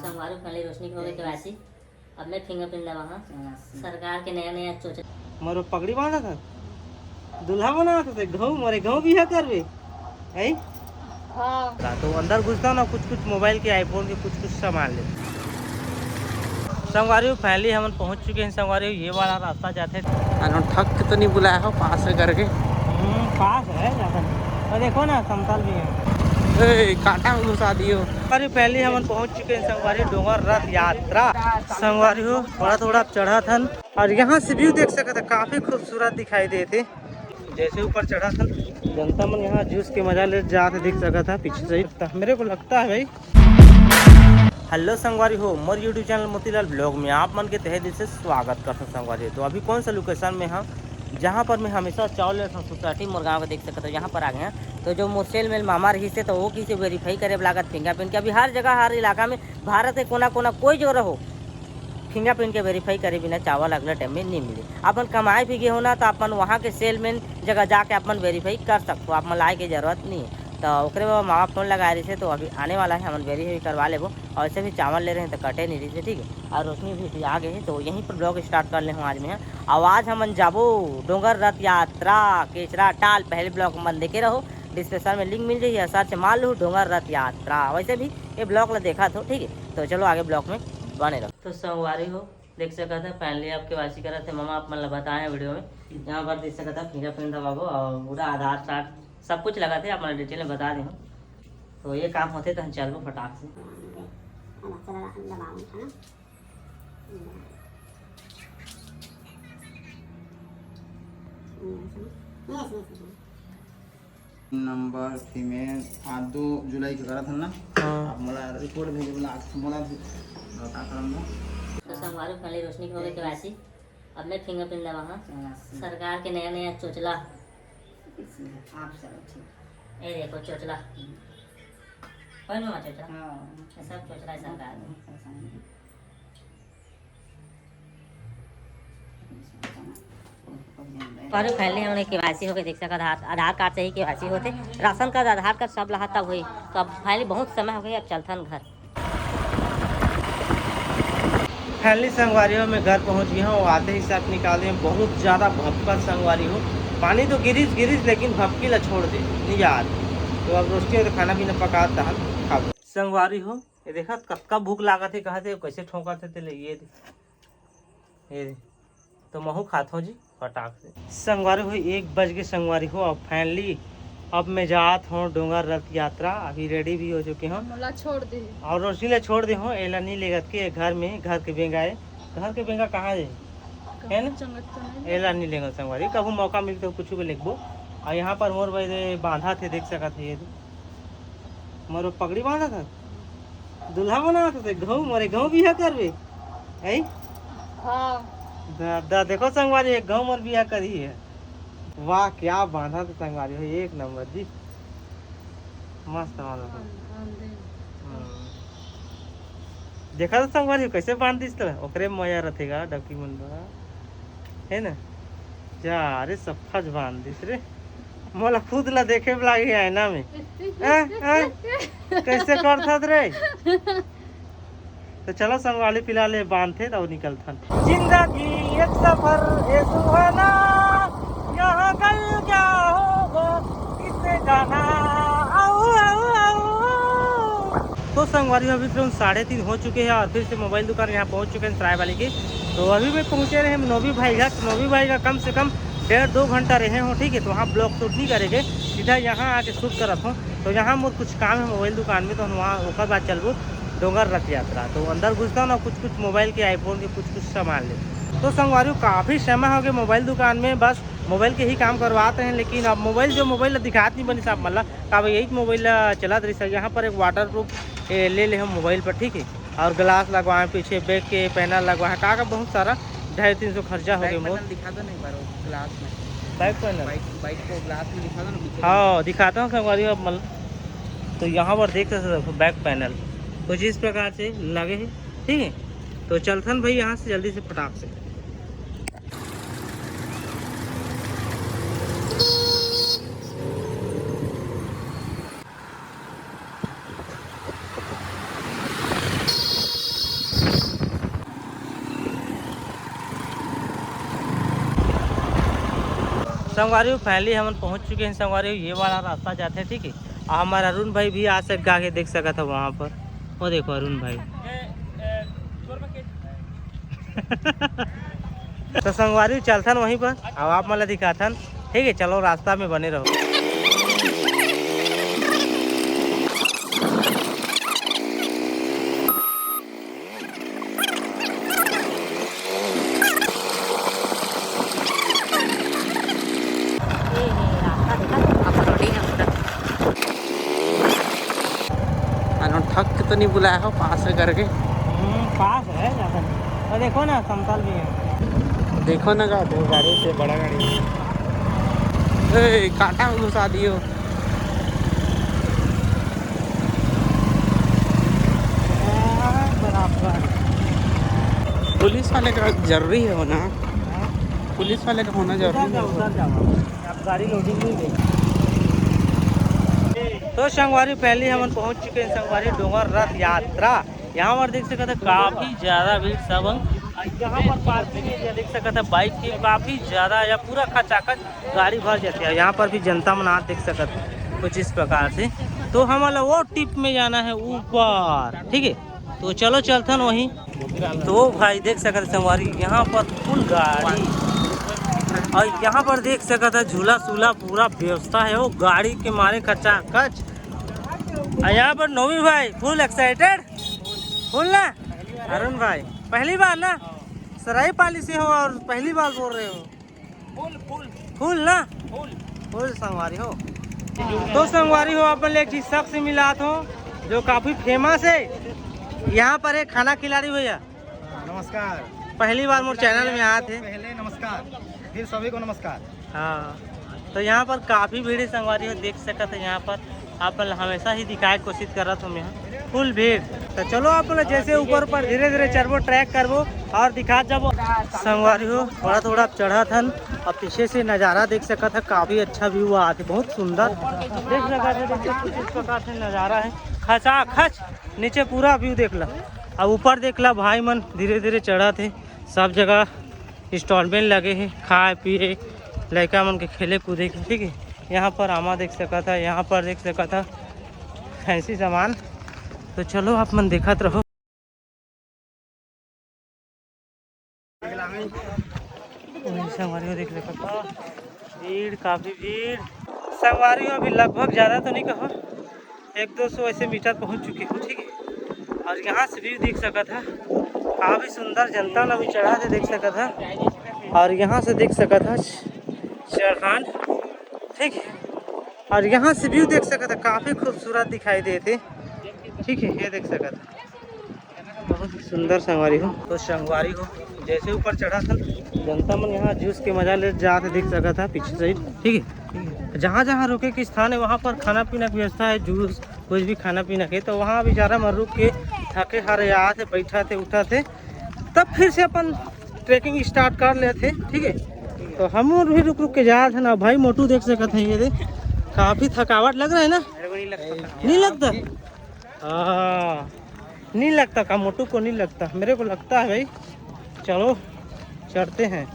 संगवारी पहले रोशनी हो गई केवासी अब मैं फिंगरप्रिंट लगा सरकार के नया नया सोच मोर पगड़ी बांधा था दूल्हा बना था घऊ मोरे घऊ भी है करवे है। हाँ तो अंदर घुसता ना कुछ कुछ मोबाइल के आईफोन के कुछ कुछ सामान ले। संगवारी फैमिली हम पहुंच चुके हैं। संगवारी ये वाला रास्ता जाते ठक तो नहीं बुलाया हो पास से करके पास है ज़्यादा और देखो ना समतल भी है कांटा में घुसा दियो। संगवारी पहले हम पहुंच चुके हैं संगवारी डोंगर रथ यात्रा। संगवारी हो थोड़ा थोड़ा चढ़ा था और यहाँ से व्यू देख सकते थे काफी खूबसूरत दिखाई देते। जैसे ऊपर चढ़ा था जनता मन यहाँ जूस के मजा ले जाते दिख सका था पीछे से मेरे को लगता है भाई। हेलो संगवारी हो मोर यूट्यूब चैनल मोतीलाल ब्लॉग में आप मन के तहे दिल से स्वागत करता हूँ। संगवारी तो अभी कौन सा लोकेशन में हम जहाँ पर मैं हमेशा चावल लेता हूँ सोसाइटी मोर गाँव का देख सकते हो यहाँ पर आ गए हैं। तो जो मोसेल में मामा रही से तो वो किसी वेरीफाई करे लागत फिंगरप्रिंट के अभी हर जगह हर इलाका में भारत के कोना कोना कोई जो रहो फिंगरप्रिंट के वेरीफाई करे बिना चावल अगले टाइम में नहीं मिले। अपन कमाए भी गए हो ना तो अपन वहाँ के सेलमैन जगह जाके अपन वेरीफाई कर सकते हो। आप मन लाए की जरूरत नहीं है। तो ओकरे में मामा फोन लगा रही थे तो अभी आने वाला है हम वेरीफाई करवा ले वो और ऐसे भी चावल ले रहे हैं तो कटे नहीं रही थे ठीक है। और रोशनी भी आ गए हैं तो यहीं पर ब्लॉग स्टार्ट कर ले हूँ आज में। आवाज़ हम जाबो डोंगर रथ यात्रा केचरा टाल पहले ब्लॉग मन देखे रहो डिस्क्रिप्शन में लिंक मिल जाइए सर्च मान लो डोंगर रथ यात्रा। वैसे भी ये ब्लॉग ला देखा था ठीक है। तो चलो आगे ब्लॉग में बने रहो। तो संगवारी हो देख सका था फाइनली आपके वासी करा थे मामा आप मतलब बताए वीडियो में यहाँ पर देख सका था फिंगरप्रिंट दबाबो और पूरा आधार कार्ड सब कुछ लगा थे अपना डिटेल में बता दें। तो ये काम होते तो हम चलो फटाक से नंबर फीमेल आज 2 जुलाई के करा था ना। अब मला रिपोर्ट भेजे बोला आज मला बता करम ना। तो संगवारी पहले रोशनी हो गई केवासी अब मैं फिंगरप्रिंट लगा सरकार के नया नया चोचला आप सब ये देखो चोचला कौन मामा चोचला सब चोचला है सरकार पर पहले हमने केवासी होके देख सका आधार कार्ड से ही केवासी होते राशन कार्ड आधार कार्ड सब लहा तब हुई। तो अब पहले बहुत समय हो गया अब चलथन घर। फैमिली संगवारी हो मैं घर पहुंच गया हूँ। आते ही साथ निकाले हैं बहुत ज़्यादा भपका संगवारी हो पानी तो गिरिस लेकिन भपकी ला छोड़ दे नहीं यार। तो अब रोशनी तो खाना पीना पकाता है खा संगवारी हो ये देखा कब भूख लागत है कहा थे कैसे ठोका थे ये तो महू खात हो जी फटाक से। संगवारी हो 1 बज के संगवारी हो अब फाइनली अब मैं जात हूँ डोंगर रथ यात्रा अभी रेडी भी हो चुके हूँ छोड़ दे और रोशनी ले छोड़ दे हूँ एला नहीं लेगत के घर में घर के बेंगा है घर के बेंगा कहाँ जाए है ना एला नहीं लेंगे संगवारी कभी मौका मिलते हो कुछ भी लिखबो। और यहाँ पर मोर भाई बांधा थे देख सका थे ये मोर पगड़ी बांधा था दूल्हा बना था घऊ मोरे घऊ भी है करवे है। देखो संगवारी एक घऊ मोर बिया करी है वाह क्या बांधा था संगवारी हो 1 नंबर जी मस्त बांधा था। देखा तो संगवारी कैसे बांध दिस तो ओकरे मजा रहेगा डकी मुंडा है ना जा अरे सब फज बांध दिस रे मोला खुद ला देखे लागे आईना में कैसे करता रे। तो चलो संगवारी फिलहाल बांधते तो निकल था। जिंदगी एक सफर है सुहाना यहाँ कल क्या होगा किससे जाना आओ आओ आओ। तो संगवारी अभी फिर 3:30 हो चुके हैं और फिर से मोबाइल दुकान यहाँ पहुँच चुके हैं सराय वाली की। तो अभी भी पहुँचे रहे हम नोवी भाई का कम से कम 1.5-2 घंटा रहे हो ठीक है। तो वहाँ ब्लॉग शूट नहीं करेंगे सीधा यहाँ आके शूट करत हूँ। तो यहाँ मुझे कुछ काम है मोबाइल दुकान में तो हम वहाँ ओकर बाद चलबो डोंगर रथ यात्रा। तो अंदर घुसता हूँ ना कुछ मोबाइल के आईफोन के कुछ सामान ले। तो संगवारी काफ़ी समय हो गया मोबाइल दुकान में बस मोबाइल के ही काम करवाते हैं लेकिन अब मोबाइल दिखात नहीं बनी साहब मतलब कब यही मोबाइल चला रही सर। यहाँ पर एक वाटर प्रूफ ले ले हम मोबाइल पर ठीक है और ग्लास लगवाएं पीछे बैग के पैनल लगवाएं का बहुत सारा 250-300 खर्चा हो गया। दिखा दो नहीं बार ग्लास में बाइक पैनल बाइक को ग्लास में दिखा दो ना। हाँ दिखाता हूँ संगवारी अब मतलब तो यहाँ पर देख सकते बैक पैनल कुछ इस प्रकार से लगे हैं ठीक है। तो चलथन भाई यहाँ से जल्दी से फटाक से। संगवारी पहले हम पहुंच चुके हैं संगवारी, ये वाला रास्ता जाते हैं, ठीक है। और हमारा अरुण भाई भी आ सक आगे देख सका था वहाँ पर, वो देखो अरुण भाई। तो संगवारी चलता वहीं पर, अब आप मला दिखाता, ठीक है। चलो रास्ता में बने रहो। ठक तो नहीं बुलाया हो पास से करके, पास है ज़्यादा, और देखो ना समतल भी है। देखो ना गाड़ी से बड़ा गाड़ी कांटा घुसा दियो। बराबर पुलिस वाले का जरूरी है होना, पुलिस वाले का होना जरूरी है। उधर जाओ, आप गाड़ी लोडिंग नहीं दे। तो संगवारी पहले हम पहुंच चुके हैं संगवारी डोंगर रथ यात्रा। यहाँ पर देख सकते काफ़ी ज़्यादा भीड़ सब, यहाँ पर पार्किंग एरिया देख सकते बाइक की काफ़ी ज़्यादा, या पूरा खचाखच गाड़ी भर जाती है। यहाँ पर भी जनता मना देख सकते कुछ इस प्रकार से। तो हमारा वो टिप में जाना है ऊपर, ठीक है। तो चलो चलते वहीं। तो भाई देख सकते संगवारी यहाँ पर फुल गाड़ी, और यहाँ पर देख सकता झूला सूला पूरा व्यवस्था है, वो गाड़ी के मारे खचाखच। और यहाँ पर नोमी भाई फुल एक्साइटेड, फुल ना अरुण भाई पहली बार ना सराय पाली से हो और पहली बार बोल रहे हो, फुल ना फुल संगवारी हो। तो संगवारी हो अपन एक चीज सबसे मिला हो जो काफी फेमस है, यहाँ पर एक खाना खिलाड़ी भैया। नमस्कार, पहली बार मोर चैनल में आए थे, पहले नमस्कार, फिर सभी को नमस्कार। हाँ, तो यहाँ पर काफ़ी भीड़ है संगवारी हो, देख सकते हैं। यहाँ पर आप हमेशा ही दिखाए कोशिश कर रहा था मैं, यहाँ फुल भीड़। तो चलो आप जैसे ऊपर पर धीरे धीरे चढ़बो, ट्रैक करबो और दिखा जाबो। संगवारी हो थोड़ा थोड़ा चढ़ा था, और पीछे से नज़ारा देख सका था, काफ़ी अच्छा व्यू आते, बहुत सुंदर देख सका था। देखिए कुछ इस प्रकार से नज़ारा है, खचा खच नीचे पूरा व्यू देख ला। अब ऊपर देख ला भाई मन धीरे धीरे चढ़ा थे, सब जगह इंस्टॉलमेंट लगे हैं, खाए पिए लड़का मन के खेले कूदे के, ठीक है। यहाँ पर आमा देख सका था, यहाँ पर देख सका था फैंसी सामान। तो चलो आप मन देखत रहो। संगवारी देख सका था भीड़, काफ़ी भीड़। संगवारी अभी लगभग ज़्यादा तो नहीं कहो, 100-200 ऐसे मीटर पहुँच चुके हो, ठीक है। और यहाँ से व्यू देख सका था, काफ़ी सुंदर जनता ने भी चढ़ा थे देख सका था। और यहाँ से देख सका था चढ़ान, ठीक है। और यहाँ से व्यू देख सका था, काफ़ी खूबसूरत दिखाई देते, ठीक है। ये देख सका था, बहुत सुंदर संगवारी हो। तो संगवारी हो जैसे ऊपर चढ़ा था, जनता मन यहाँ जूस के मजा ले जाते देख सका था पीछे साइड, ठीक है। जहाँ जहाँ रुके के स्थान है वहाँ पर खाना पीना की व्यवस्था है, जूस कुछ भी खाना पीना के। तो वहाँ बेचारा मन रुक के थके हारे आते, बैठा थे उठा थे, तब फिर से अपन ट्रैकिंग स्टार्ट कर लेते, ठीक है। तो हम भी रुक रुक के जा थे ना भाई। मोटू देख सकते हैं, ये देख काफ़ी थकावट लग रहा है ना, नहीं लगता? हाँ नहीं लगता का मोटू को नहीं लगता, मेरे को लगता है भाई। चलो चढ़ते हैं।